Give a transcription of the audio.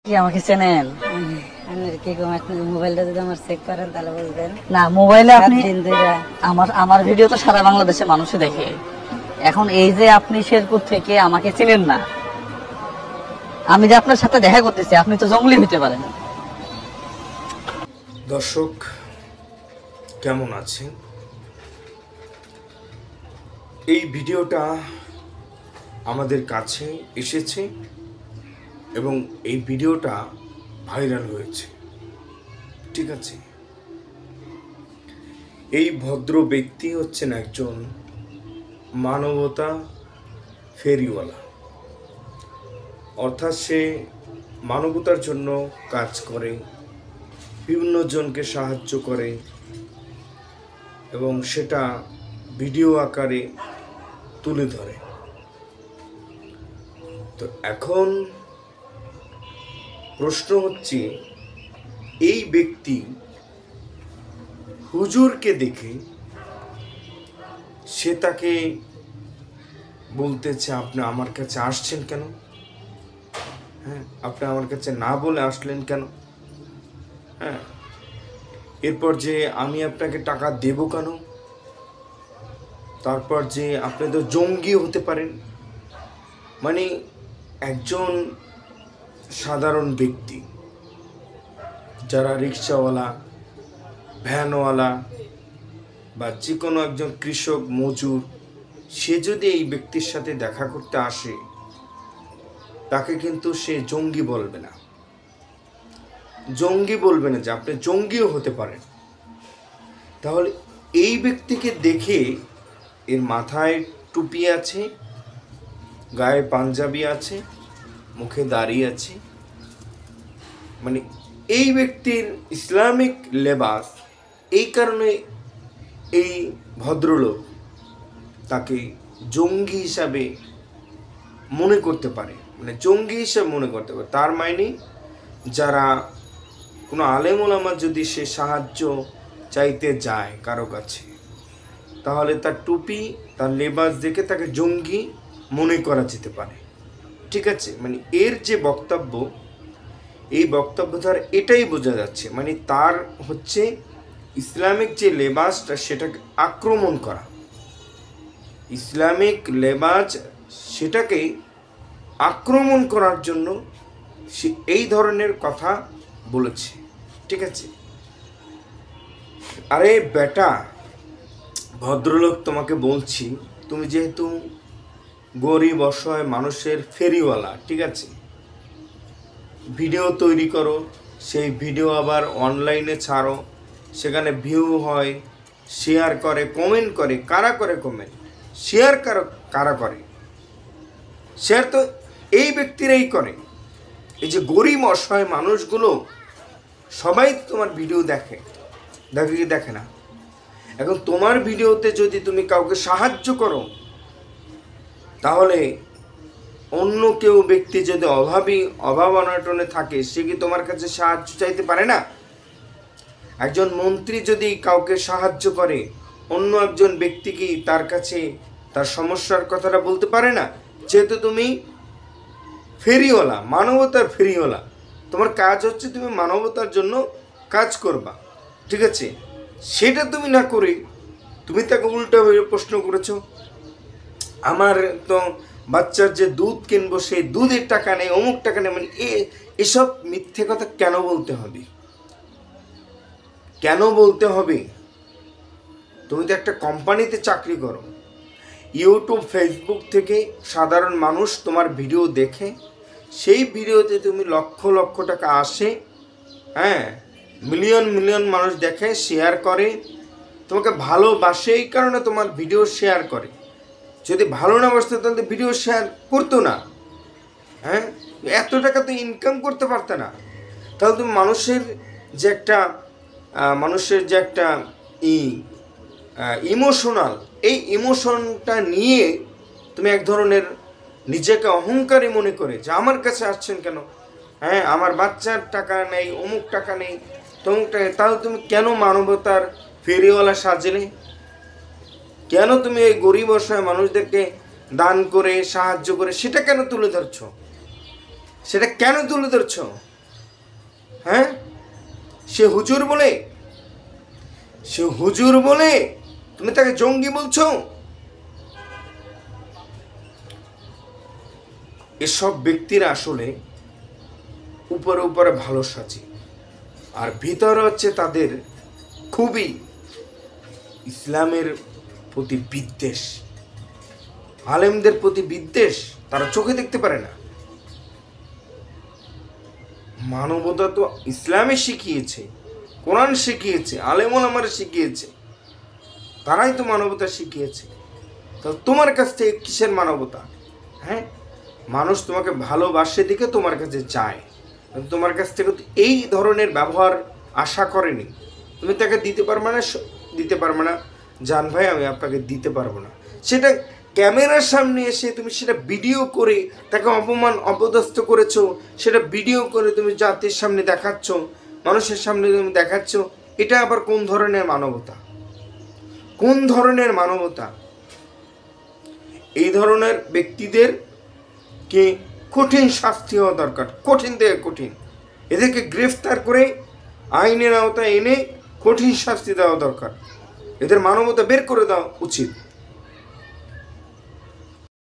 কি আমাকে চেনেন? মোবাইলটা যদি আমার চেক করেন তাহলে বুঝবেন। না, মোবাইলে আপনি ধরে আমার ভিডিও তো সারা বাংলাদেশের মানুষই দেখে। এখন এই যে আপনি শেরপুর থেকে আমাকে চেনেন না, আমি যে আপনার সাথে দেখা করতেছি, আপনি তো জঙ্গলি হতে পারেন। দর্শক কেমন আছেন? এই ভিডিওটা আমাদের কাছে এসেছে এবং এই ভিডিওটা ভাইরাল হয়েছে, ঠিক আছে? এই ভদ্র ব্যক্তি হচ্ছেন একজন মানবতা ফেরিওয়ালা, অর্থাৎ সে মানবতার জন্য কাজ করে, বিভিন্ন জনকে সাহায্য করে এবং সেটা ভিডিও আকারে তুলে ধরে। তো এখন প্রশ্ন হচ্ছে, এই ব্যক্তি হুজুরকে দেখে সে তাকে বলতেছে, আপনি আমার কাছে আসছেন কেন? হ্যাঁ, আপনি আমার কাছে না বলে আসলেন কেন? হ্যাঁ, এরপর যে আমি আপনাকে টাকা দেব কেন? তারপর যে আপনি তো জঙ্গি হতে পারেন। মানে একজন সাধারণ ব্যক্তি, যারা রিক্সাওয়ালা, ভ্যানওয়ালা বা যে কোনো একজন কৃষক, মজুর, সে যদি এই ব্যক্তির সাথে দেখা করতে আসে, তাকে কিন্তু সে জঙ্গি বলবে না। জঙ্গি বলবে না যে আপনি জঙ্গিও হতে পারেন। তাহলে এই ব্যক্তিকে দেখে, এর মাথায় টুপি আছে, গায়ে পাঞ্জাবি আছে, মুখে দাড়ি আছে, মানে এই ব্যক্তির ইসলামিক লেবাস, এই কারণে এই ভদ্রলোক তাকে জঙ্গি হিসাবে মনে করতে পারে, মানে জঙ্গি হিসাবে মনে করতে পারে। তার মানে যারা কোনো আলেম ওলামা যদি সে সাহায্য চাইতে যায় কারো কাছে, তাহলে তার টুপি, তার লেবাস দেখে তাকে জঙ্গি মনে করা যেতে পারে, ঠিক আছে? মানে এর যে বক্তব্য, এই বক্তব্য দ্বারা এটাই বোঝা যাচ্ছে, মানে তার হচ্ছে ইসলামিক যে লেবাসটা সেটাকে আক্রমণ করা, ইসলামিক লেবাস সেটাকে আক্রমণ করার জন্য সে এই ধরনের কথা বলেছে, ঠিক আছে? আরে বেটা, ভদ্রলোক, তোমাকে বলছি, তুমি যেহেতু গরিব অসহায় মানুষের ফেরিওয়ালা, ঠিক আছে, ভিডিও তৈরি করো, সেই ভিডিও আবার অনলাইনে ছাড়ো, সেখানে ভিউ হয়, শেয়ার করে, কমেন্ট করে। কারা করে কমেন্ট? শেয়ার কারা করে? শেয়ার তো এই ব্যক্তিরাই করে। এই যে গরিব অসহায় মানুষগুলো সবাই তোমার ভিডিও দেখে কি দেখে না? এখন তোমার ভিডিওতে যদি তুমি কাউকে সাহায্য করো, তাহলে অন্য কেউ ব্যক্তি যদি অভাব অনটনে থাকে, সে কি তোমার কাছে সাহায্য চাইতে পারে না? একজন মন্ত্রী যদি কাউকে সাহায্য করে, অন্য একজন ব্যক্তি কি তার কাছে তার সমস্যার কথাটা বলতে পারে না? যেহেতু তুমি ফেরিওয়ালা, মানবতার ফেরিওয়ালা, তোমার কাজ হচ্ছে তুমি মানবতার জন্য কাজ করবা, ঠিক আছে? সেটা তুমি না করে তুমি তাকে উল্টা হয়ে প্রশ্ন করেছো, আমার তো বাচ্চার যে দুধ কিনবো সেই দুধের টাকা নেই, অমুক টাকা নেই। মানে এসব মিথ্যে কথা কেন বলতে হবে? কেন বলতে হবে? তুমি তো একটা কোম্পানিতে চাকরি করো, ইউটিউব, ফেসবুক থেকে সাধারণ মানুষ তোমার ভিডিও দেখে, সেই ভিডিওতে তুমি লক্ষ লক্ষ টাকা আসে, হ্যাঁ, মিলিয়ন মিলিয়ন মানুষ দেখে, শেয়ার করে, তোমাকে ভালোবাসে, এই কারণে তোমার ভিডিও শেয়ার করে। যদি ভালো না বাসতো তাহলে ভিডিও শেয়ার করতো না। হ্যাঁ, এত টাকা তো ইনকাম করতে পারতে না। তাহলে তুমি মানুষের যে একটা ইমোশনাল, এই ইমোশনটা নিয়ে তুমি এক ধরনের নিজেকে অহংকারী মনে করে যে আমার কাছে আসছেন কেন? হ্যাঁ, আমার বাচ্চার টাকা নেই, অমুক টাকা নেই, তমুক টাকা। তাহলে তুমি কেন মানবতার ফেরিওয়ালা সাজলে? কেন তুমি এই গরিব অসহায় মানুষদেরকে দান করে, সাহায্য করে সেটা কেন তুলে ধরছো? হ্যাঁ, সে হুজুর বলে তুমি তাকে জঙ্গি বলছো? এসব ব্যক্তিরা আসলে উপরে উপরে ভালো সাজে, আর ভিতরে হচ্ছে তাদের খুবই ইসলামের প্রতি বিদ্বেষ, আলেমদের প্রতি বিদ্বেষ। তারা চোখে দেখতে পারে না। মানবতা তো ইসলামে শিখিয়েছে, কোরআন শিখিয়েছে, আলেম ওলামারা শিখিয়েছে, তারাই তো মানবতা শিখিয়েছে। তো তোমার কাছ থেকে কিসের মানবতা? হ্যাঁ, মানুষ তোমাকে ভালোবাসে দিকে তোমার কাছে চায়, তোমার কাছ থেকে তো এই ধরনের ব্যবহার আশা করেনি। তুমি তাকে দিতে পারবে না, জান ভাই আমি আপনাকে দিতে পারবো না। সেটা ক্যামেরার সামনে এসে তুমি সেটা ভিডিও করে তাকে অপদস্থ করেছো, সেটা ভিডিও করে তুমি জাতির সামনে দেখাচ্ছ, মানুষের সামনে তুমি দেখাচ্ছ। এটা আবার কোন ধরনের মানবতা? কোন ধরনের মানবতা? এই ধরনের ব্যক্তিদের কে কঠিন শাস্তি হওয়া দরকার, কঠিন থেকে কঠিন। এদেরকে গ্রেফতার করে আইনের আওতায় এনে কঠিন শাস্তি দেওয়া দরকার। এদের মানবতা বের করে দেওয়া উচিত।